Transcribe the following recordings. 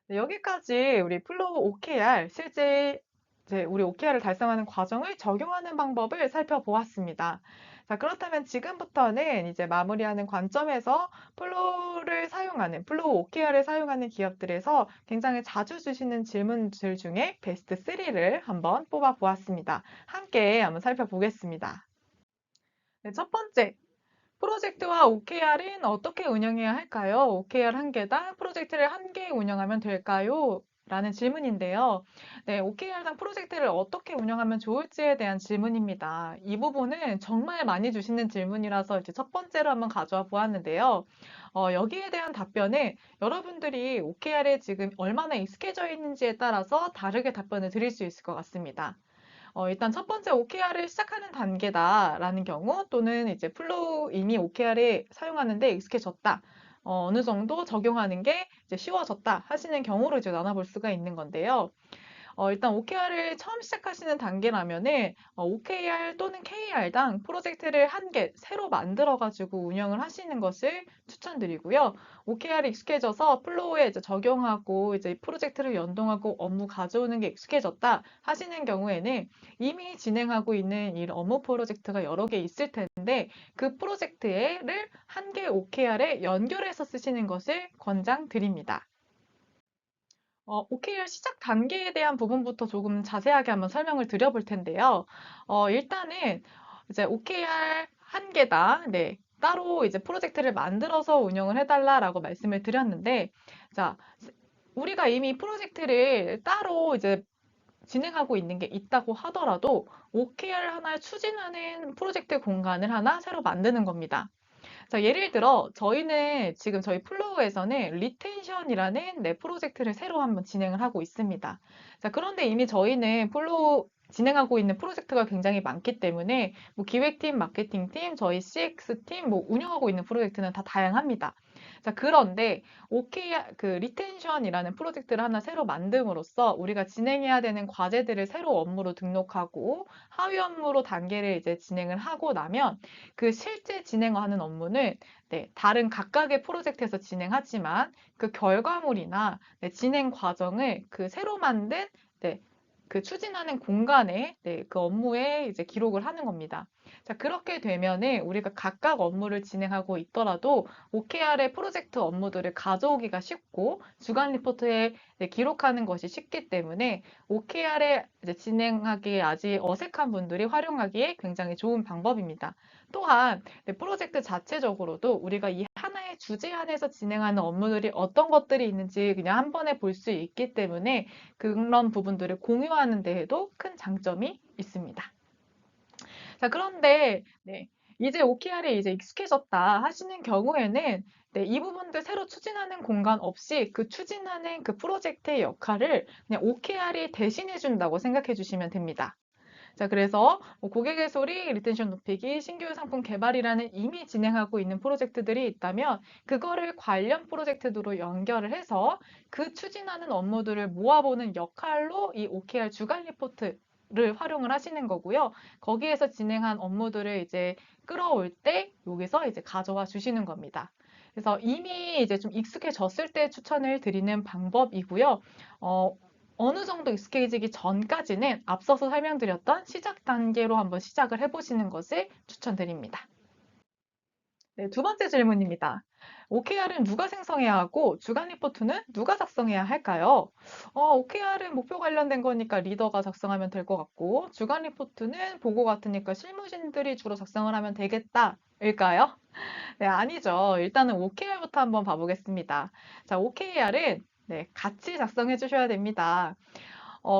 네, 여기까지 우리 플로우 OKR, 실제 이제 우리 OKR을 달성하는 과정을 적용하는 방법을 살펴보았습니다. 자, 그렇다면 지금부터는 이제 마무리하는 관점에서 플로우 OKR을 사용하는 기업들에서 굉장히 자주 주시는 질문들 중에 베스트 3를 한번 뽑아 보았습니다. 함께 한번 살펴보겠습니다. 네, 첫 번째, 프로젝트와 OKR은 어떻게 운영해야 할까요? OKR 한 개당 프로젝트를 한 개 운영하면 될까요? 라는 질문인데요. 네, OKR당 프로젝트를 어떻게 운영하면 좋을지에 대한 질문입니다. 이 부분은 정말 많이 주시는 질문이라서 이제 첫 번째로 한번 가져와 보았는데요. 여기에 대한 답변은 여러분들이 OKR에 지금 얼마나 익숙해져 있는지에 따라서 다르게 답변을 드릴 수 있을 것 같습니다. 일단 첫 번째 OKR을 시작하는 단계다라는 경우 또는 이제 플로우 이미 OKR을 사용하는데 익숙해졌다. 어느 정도 적용하는 게 이제 쉬워졌다 하시는 경우로 이제 나눠볼 수가 있는 건데요. 일단 OKR을 처음 시작하시는 단계라면은 OKR 또는 KR당 프로젝트를 한 개 새로 만들어가지고 운영을 하시는 것을 추천드리고요. OKR이 익숙해져서 플로우에 이제 적용하고 이제 프로젝트를 연동하고 업무 가져오는 게 익숙해졌다 하시는 경우에는 이미 진행하고 있는 이 업무 프로젝트가 여러 개 있을 텐데 그 프로젝트를 한 개 OKR에 연결해서 쓰시는 것을 권장드립니다. OKR 시작 단계에 대한 부분부터 조금 자세하게 한번 설명을 드려볼 텐데요. 일단은 이제 OKR 한 개당 네, 따로 이제 프로젝트를 만들어서 운영을 해달라라고 말씀을 드렸는데, 자, 우리가 이미 프로젝트를 따로 이제 진행하고 있는 게 있다고 하더라도 OKR 하나 추진하는 프로젝트 공간을 하나 새로 만드는 겁니다. 자, 예를 들어 저희는 지금 저희 플로우에서는 리텐션이라는 네, 프로젝트를 새로 한번 진행을 하고 있습니다. 자, 그런데 이미 저희는 플로우 진행하고 있는 프로젝트가 굉장히 많기 때문에 뭐 기획팀, 마케팅팀, 저희 CX팀, 뭐 운영하고 있는 프로젝트는 다 다양합니다. 자, 그런데 그 리텐션이라는 프로젝트를 하나 새로 만듦으로써 우리가 진행해야 되는 과제들을 새로 업무로 등록하고 하위 업무로 단계를 이제 진행을 하고 나면 그 실제 진행하는 업무는 네, 다른 각각의 프로젝트에서 진행하지만 그 결과물이나 네, 진행 과정을 그 새로 만든 네, 그 추진하는 공간에 네, 그 업무에 이제 기록을 하는 겁니다. 자, 그렇게 되면은 우리가 각각 업무를 진행하고 있더라도 OKR의 프로젝트 업무들을 가져오기가 쉽고 주간 리포트에 네, 기록하는 것이 쉽기 때문에 OKR에 진행하기에 아직 어색한 분들이 활용하기에 굉장히 좋은 방법입니다. 또한 네, 프로젝트 자체적으로도 우리가 이 하나의 주제 안에서 진행하는 업무들이 어떤 것들이 있는지 그냥 한 번에 볼 수 있기 때문에 그런 부분들을 공유하는 데에도 큰 장점이 있습니다. 자, 그런데 네, 이제 OKR에 이제 익숙해졌다 하시는 경우에는 네, 이 부분들 새로 추진하는 공간 없이 그 추진하는 그 프로젝트의 역할을 그냥 OKR이 대신해 준다고 생각해 주시면 됩니다. 자, 그래서 뭐 고객의 소리, 리텐션 높이기, 신규 상품 개발이라는 이미 진행하고 있는 프로젝트들이 있다면 그거를 관련 프로젝트로 연결을 해서 그 추진하는 업무들을 모아보는 역할로 이 OKR 주간 리포트를 활용을 하시는 거고요. 거기에서 진행한 업무들을 이제 끌어올 때 여기서 이제 가져와 주시는 겁니다. 그래서 이미 이제 좀 익숙해졌을 때 추천을 드리는 방법이고요. 어, 어느 정도 익숙해지기 전까지는 앞서서 설명드렸던 시작 단계로 한번 시작을 해보시는 것을 추천드립니다. 네, 두 번째 질문입니다. OKR은 누가 생성해야 하고 주간 리포트는 누가 작성해야 할까요? OKR은 목표 관련된 거니까 리더가 작성하면 될 것 같고 주간 리포트는 보고 같으니까 실무진들이 주로 작성을 하면 되겠다. 일까요? 네, 아니죠. 일단은 OKR부터 한번 봐보겠습니다. 자, OKR은 네, 같이 작성해 주셔야 됩니다.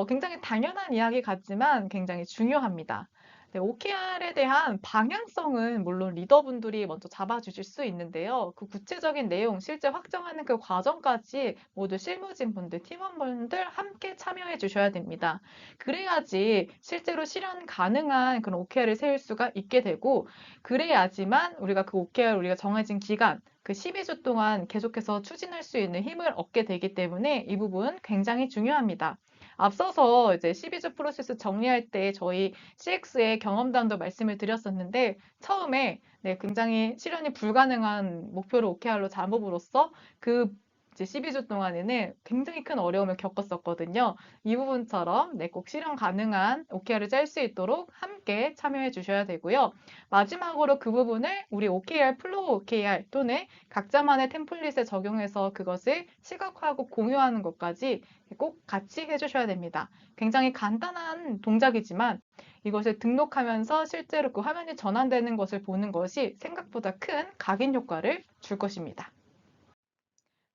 굉장히 당연한 이야기 같지만 굉장히 중요합니다. 네, OKR에 대한 방향성은 물론 리더분들이 먼저 잡아주실 수 있는데요. 그 구체적인 내용, 실제 확정하는 그 과정까지 모두 실무진 분들, 팀원분들 함께 참여해 주셔야 됩니다. 그래야지 실제로 실현 가능한 그런 OKR을 세울 수가 있게 되고, 그래야지만 우리가 그 OKR 우리가 정해진 기간, 그 12주 동안 계속해서 추진할 수 있는 힘을 얻게 되기 때문에 이 부분 굉장히 중요합니다. 앞서서 이제 12주 프로세스 정리할 때 저희 CX의 경험담도 말씀을 드렸었는데 처음에 네, 굉장히 실현이 불가능한 목표를 OKR로 잡음으로써 그 이제 12주 동안에는 굉장히 큰 어려움을 겪었었거든요. 이 부분처럼 꼭 실현 가능한 OKR을 짤 수 있도록 함께 참여해 주셔야 되고요. 마지막으로 그 부분을 우리 OKR, 플로우 OKR 또는 각자만의 템플릿에 적용해서 그것을 시각화하고 공유하는 것까지 꼭 같이 해주셔야 됩니다. 굉장히 간단한 동작이지만 이것을 등록하면서 실제로 그 화면이 전환되는 것을 보는 것이 생각보다 큰 각인 효과를 줄 것입니다.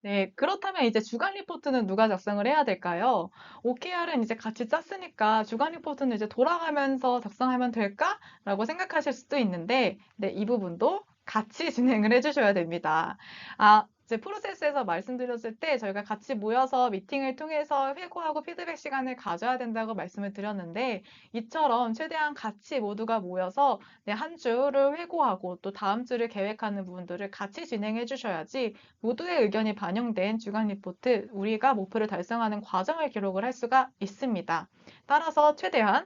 네, 그렇다면 이제 주간 리포트는 누가 작성을 해야 될까요? OKR은 이제 같이 짰으니까 주간 리포트는 이제 돌아가면서 작성하면 될까라고 생각하실 수도 있는데, 네, 이 부분도 같이 진행을 해주셔야 됩니다. 이제 프로세스에서 말씀드렸을 때 저희가 같이 모여서 미팅을 통해서 회고하고 피드백 시간을 가져야 된다고 말씀을 드렸는데, 이처럼 최대한 같이 모두가 모여서 네, 한 주를 회고하고 또 다음 주를 계획하는 부분들을 같이 진행해 주셔야지 모두의 의견이 반영된 주간 리포트, 우리가 목표를 달성하는 과정을 기록을 할 수가 있습니다. 따라서 최대한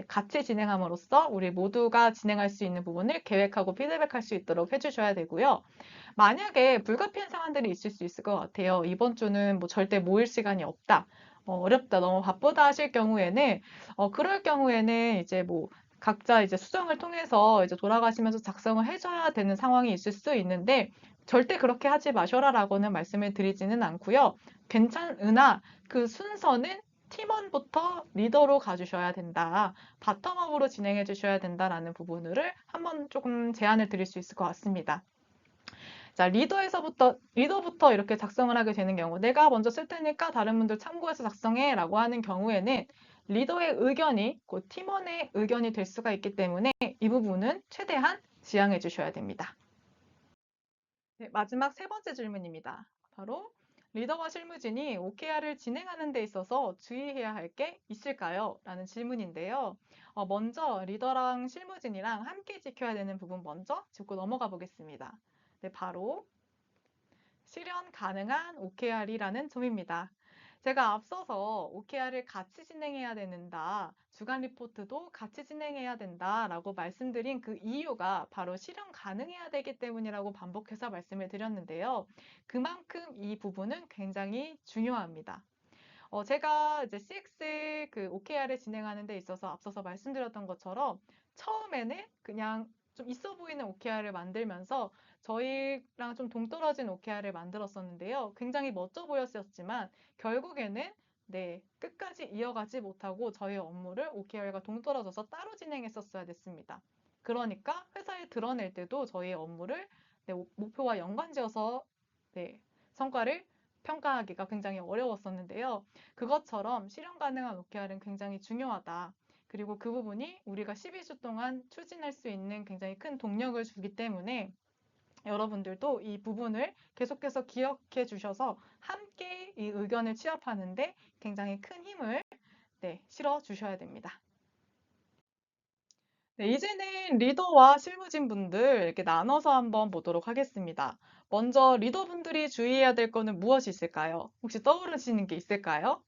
같이 진행함으로써 우리 모두가 진행할 수 있는 부분을 계획하고 피드백할 수 있도록 해주셔야 되고요. 만약에 불가피한 상황들이 있을 수 있을 것 같아요. 이번 주는 뭐 절대 모일 시간이 없다. 어렵다, 너무 바쁘다 하실 경우에는, 그럴 경우에는 이제 뭐 각자 이제 수정을 통해서 이제 돌아가시면서 작성을 해줘야 되는 상황이 있을 수 있는데, 절대 그렇게 하지 마셔라라고는 말씀을 드리지는 않고요. 괜찮으나 그 순서는 팀원부터 리더로 가주셔야 된다. 바텀업으로 진행해 주셔야 된다라는 부분을 한번 조금 제안을 드릴 수 있을 것 같습니다. 자, 리더부터 이렇게 작성을 하게 되는 경우, 내가 먼저 쓸 테니까 다른 분들 참고해서 작성해 라고 하는 경우에는 리더의 의견이 곧 팀원의 의견이 될 수가 있기 때문에 이 부분은 최대한 지양해 주셔야 됩니다. 네, 마지막 세 번째 질문입니다. 바로 리더와 실무진이 OKR을 진행하는 데 있어서 주의해야 할 게 있을까요? 라는 질문인데요. 먼저 리더랑 실무진이랑 함께 지켜야 되는 부분 먼저 짚고 넘어가 보겠습니다. 네, 바로 실현 가능한 OKR이라는 점입니다. 제가 앞서서 OKR을 같이 진행해야 된다, 주간 리포트도 같이 진행해야 된다라고 말씀드린 그 이유가 바로 실현 가능해야 되기 때문이라고 반복해서 말씀을 드렸는데요. 그만큼 이 부분은 굉장히 중요합니다. 제가 이제 CX 그 OKR을 진행하는 데 있어서 앞서서 말씀드렸던 것처럼 처음에는 그냥 좀 있어 보이는 OKR을 만들면서 저희랑 좀 동떨어진 OKR을 만들었었는데요. 굉장히 멋져 보였었지만 결국에는 끝까지 이어가지 못하고 저희 업무를 OKR과 동떨어져서 따로 진행했었어야 됐습니다. 그러니까 회사에 드러낼 때도 저희의 업무를 목표와 연관지어서 성과를 평가하기가 굉장히 어려웠었는데요. 그것처럼 실현 가능한 OKR은 굉장히 중요하다. 그리고 그 부분이 우리가 12주 동안 추진할 수 있는 굉장히 큰 동력을 주기 때문에 여러분들도 이 부분을 계속해서 기억해 주셔서 함께 이 의견을 취합하는데 굉장히 큰 힘을 실어 주셔야 됩니다. 네, 이제는 리더와 실무진 분들 이렇게 나눠서 한번 보도록 하겠습니다. 먼저 리더분들이 주의해야 될 거는 무엇이 있을까요? 혹시 떠오르시는 게 있을까요?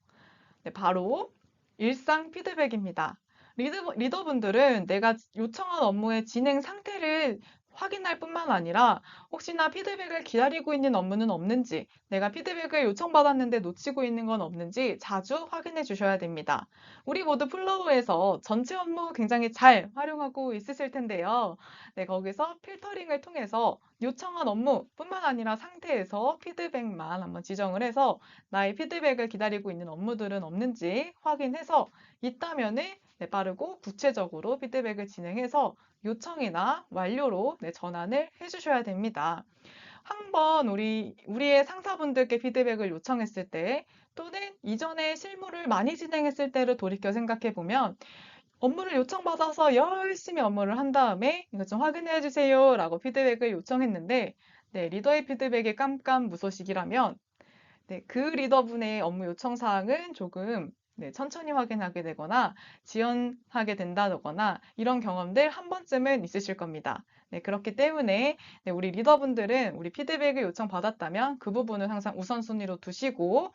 네, 바로 일상 피드백입니다. 리더분들은 내가 요청한 업무의 진행 상태를 확인할 뿐만 아니라 혹시나 피드백을 기다리고 있는 업무는 없는지, 내가 피드백을 요청받았는데 놓치고 있는 건 없는지 자주 확인해 주셔야 됩니다. 우리 모두 플로우에서 전체 업무 굉장히 잘 활용하고 있으실 텐데요. 네, 거기서 필터링을 통해서 요청한 업무뿐만 아니라 상태에서 피드백만 한번 지정을 해서 나의 피드백을 기다리고 있는 업무들은 없는지 확인해서 있다면은 빠르고 구체적으로 피드백을 진행해서 요청이나 완료로 전환을 해주셔야 됩니다. 한번 우리의 상사분들께 피드백을 요청했을 때 또는 이전에 실무를 많이 진행했을 때를 돌이켜 생각해 보면 업무를 요청받아서 열심히 업무를 한 다음에 이것 좀 확인해 주세요 라고 피드백을 요청했는데 리더의 피드백이 깜깜무소식이라면 그 리더분의 업무 요청 사항은 조금 천천히 확인하게 되거나 지연하게 된다거나 이런 경험들 한 번쯤은 있으실 겁니다. 그렇기 때문에 우리 리더분들은 우리 피드백을 요청받았다면 그 부분을 항상 우선순위로 두시고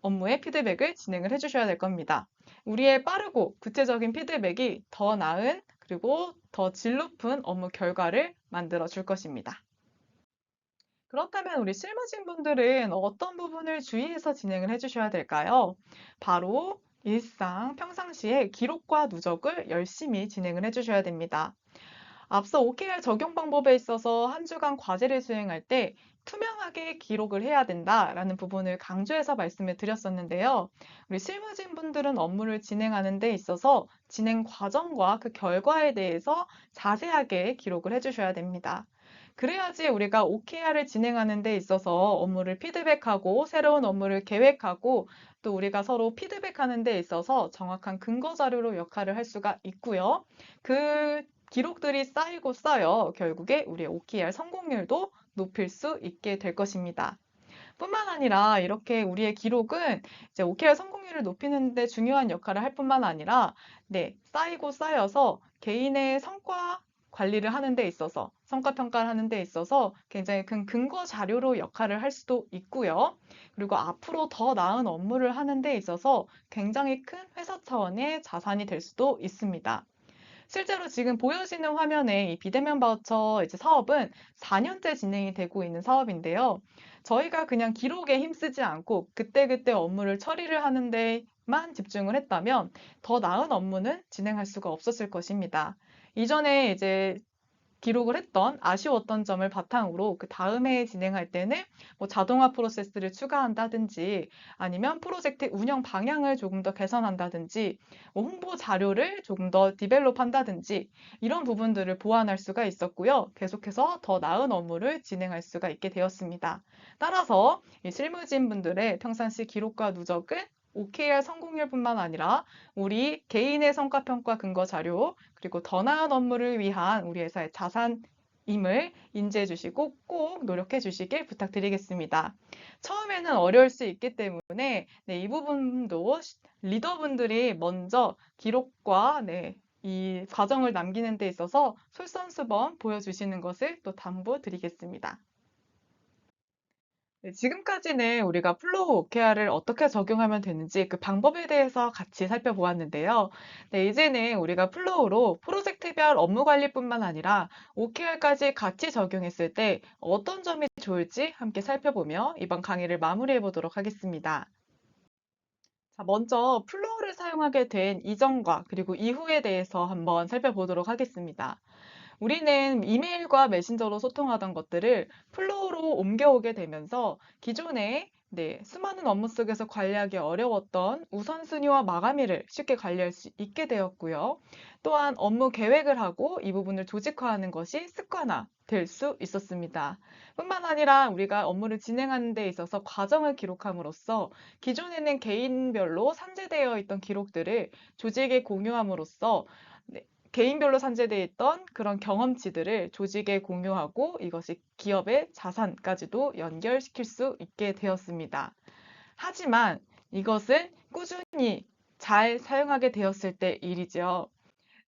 업무의 피드백을 진행을 해주셔야 될 겁니다. 우리의 빠르고 구체적인 피드백이 더 나은 그리고 더 질 높은 업무 결과를 만들어 줄 것입니다. 그렇다면 우리 실무진 분들은 어떤 부분을 주의해서 진행을 해주셔야 될까요? 바로 일상, 평상시에 기록과 누적을 열심히 진행을 해주셔야 됩니다. 앞서 OKR 적용 방법에 있어서 한 주간 과제를 수행할 때 투명하게 기록을 해야 된다라는 부분을 강조해서 말씀을 드렸었는데요. 우리 실무진 분들은 업무를 진행하는 데 있어서 진행 과정과 그 결과에 대해서 자세하게 기록을 해주셔야 됩니다. 그래야지 우리가 OKR을 진행하는 데 있어서 업무를 피드백하고 새로운 업무를 계획하고 또 우리가 서로 피드백하는 데 있어서 정확한 근거 자료로 역할을 할 수가 있고요. 그 기록들이 쌓이고 쌓여 결국에 우리의 OKR 성공률도 높일 수 있게 될 것입니다. 뿐만 아니라 이렇게 우리의 기록은 이제 OKR 성공률을 높이는 데 중요한 역할을 할 뿐만 아니라 쌓이고 쌓여서 개인의 성과 관리를 하는 데 있어서 성과 평가를 하는 데 있어서 굉장히 큰 근거 자료로 역할을 할 수도 있고요. 그리고 앞으로 더 나은 업무를 하는 데 있어서 굉장히 큰 회사 차원의 자산이 될 수도 있습니다. 실제로 지금 보여지는 화면에 이 비대면 바우처 이제 사업은 4년째 진행이 되고 있는 사업인데요. 저희가 그냥 기록에 힘쓰지 않고 그때그때 업무를 처리를 하는 데만 집중을 했다면 더 나은 업무는 진행할 수가 없었을 것입니다. 이전에 이제 기록을 했던 아쉬웠던 점을 바탕으로 그 다음에 진행할 때는 뭐 자동화 프로세스를 추가한다든지 아니면 프로젝트 운영 방향을 조금 더 개선한다든지 뭐 홍보 자료를 조금 더 디벨롭한다든지 이런 부분들을 보완할 수가 있었고요. 계속해서 더 나은 업무를 진행할 수가 있게 되었습니다. 따라서 이 실무진 분들의 평상시 기록과 누적은 OKR 성공률뿐만 아니라 우리 개인의 성과평가 근거 자료, 그리고 더 나은 업무를 위한 우리 회사의 자산임을 인지해 주시고 꼭 노력해 주시길 부탁드리겠습니다. 처음에는 어려울 수 있기 때문에 이 부분도 리더분들이 먼저 기록과 이 과정을 남기는 데 있어서 솔선수범 보여주시는 것을 또 당부드리겠습니다. 네, 지금까지는 우리가 플로우 OKR을 어떻게 적용하면 되는지 그 방법에 대해서 같이 살펴보았는데요. 네, 이제는 우리가 플로우로 프로젝트별 업무 관리뿐만 아니라 OKR까지 같이 적용했을 때 어떤 점이 좋을지 함께 살펴보며 이번 강의를 마무리해 보도록 하겠습니다. 자, 먼저 플로우를 사용하게 된 이전과 그리고 이후에 대해서 한번 살펴보도록 하겠습니다. 우리는 이메일과 메신저로 소통하던 것들을 플로우로 옮겨오게 되면서 기존에 수많은 업무 속에서 관리하기 어려웠던 우선순위와 마감일을 쉽게 관리할 수 있게 되었고요. 또한 업무 계획을 하고 이 부분을 조직화하는 것이 습관화 될 수 있었습니다. 뿐만 아니라 우리가 업무를 진행하는 데 있어서 과정을 기록함으로써 기존에는 개인별로 산재되어 있던 기록들을 조직에 공유함으로써 개인별로 산재되어 있던 그런 경험치들을 조직에 공유하고 이것이 기업의 자산까지도 연결시킬 수 있게 되었습니다. 하지만 이것은 꾸준히 잘 사용하게 되었을 때 일이죠.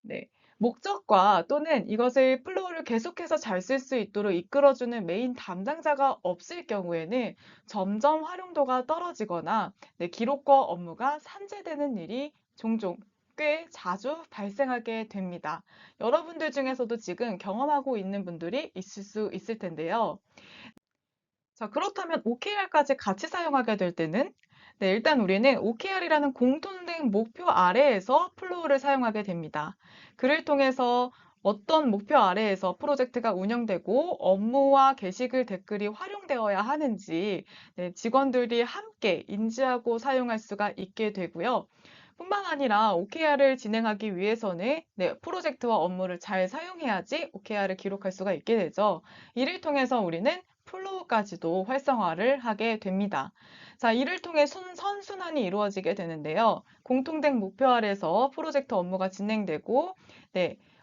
네. 목적과 또는 이것을 플로우를 계속해서 잘 쓸 수 있도록 이끌어주는 메인 담당자가 없을 경우에는 점점 활용도가 떨어지거나 기록과 업무가 산재되는 일이 종종 꽤 자주 발생하게 됩니다. 여러분들 중에서도 지금 경험하고 있는 분들이 있을 수 있을 텐데요. 자, 그렇다면 OKR까지 같이 사용하게 될 때는 일단 우리는 OKR이라는 공통된 목표 아래에서 플로우를 사용하게 됩니다. 그를 통해서 어떤 목표 아래에서 프로젝트가 운영되고 업무와 게시글 댓글이 활용되어야 하는지 직원들이 함께 인지하고 사용할 수가 있게 되고요. 뿐만 아니라 OKR을 진행하기 위해서는 프로젝트와 업무를 잘 사용해야지 OKR을 기록할 수가 있게 되죠. 이를 통해서 우리는 플로우까지도 활성화를 하게 됩니다. 자, 이를 통해 선순환이 이루어지게 되는데요. 공통된 목표 아래서 프로젝트 업무가 진행되고,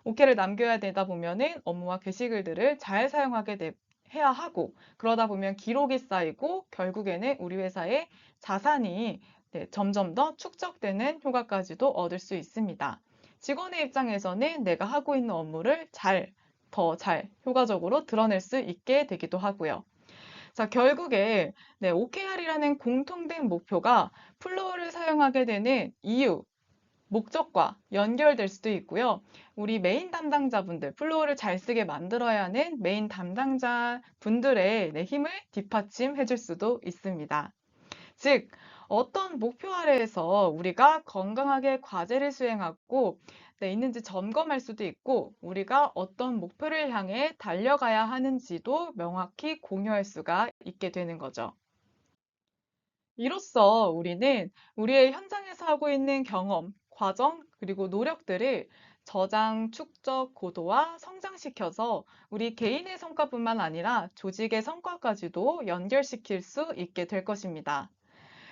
OK를 남겨야 되다 보면은 업무와 게시글들을 잘 사용하게 해야 하고, 그러다 보면 기록이 쌓이고, 결국에는 우리 회사의 자산이 점점 더 축적되는 효과까지도 얻을 수 있습니다. 직원의 입장에서는 내가 하고 있는 업무를 더 잘 효과적으로 드러낼 수 있게 되기도 하고요. 자, 결국에 OKR이라는 공통된 목표가 플로우를 사용하게 되는 이유, 목적과 연결될 수도 있고요. 우리 메인 담당자분들, 플로우를 잘 쓰게 만들어야 하는 메인 담당자 분들의 힘을 뒷받침해 줄 수도 있습니다. 즉, 어떤 목표 아래에서 우리가 건강하게 과제를 수행하고 있는지 점검할 수도 있고, 우리가 어떤 목표를 향해 달려가야 하는지도 명확히 공유할 수가 있게 되는 거죠. 이로써 우리는 우리의 현장에서 하고 있는 경험, 과정, 그리고 노력들을 저장, 축적, 고도화, 성장시켜서 우리 개인의 성과뿐만 아니라 조직의 성과까지도 연결시킬 수 있게 될 것입니다.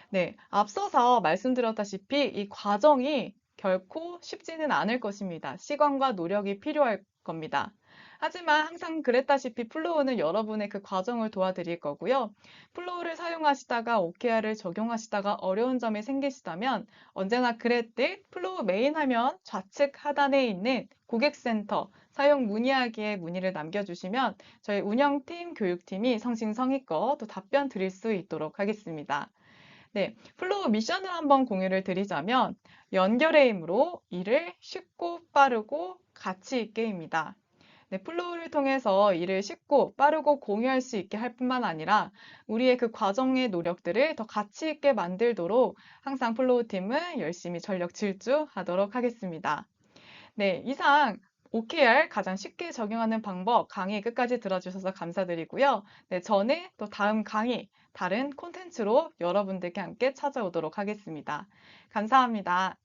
네, 앞서서 말씀드렸다시피 이 과정이 결코 쉽지는 않을 것입니다. 시간과 노력이 필요할 겁니다. 하지만 항상 그랬다시피 플로우는 여러분의 그 과정을 도와드릴 거고요. 플로우를 사용하시다가 OKR을 적용하시다가 어려운 점이 생기시다면 언제나 그랬듯 플로우 메인 화면 좌측 하단에 있는 고객센터 사용 문의하기에 문의를 남겨주시면 저희 운영팀, 교육팀이 성심성의껏 또 답변 드릴 수 있도록 하겠습니다. 네, 플로우 미션을 한번 공유를 드리자면 연결의 힘으로 일을 쉽고 빠르고 가치 있게입니다. 네, 플로우를 통해서 일을 쉽고 빠르고 공유할 수 있게 할 뿐만 아니라 우리의 그 과정의 노력들을 더 가치 있게 만들도록 항상 플로우 팀은 열심히 전력 질주하도록 하겠습니다. 네, 이상 OKR 가장 쉽게 적용하는 방법 강의 끝까지 들어주셔서 감사드리고요. 네, 저는 또 다음 강의, 다른 콘텐츠로 여러분들께 함께 찾아오도록 하겠습니다. 감사합니다.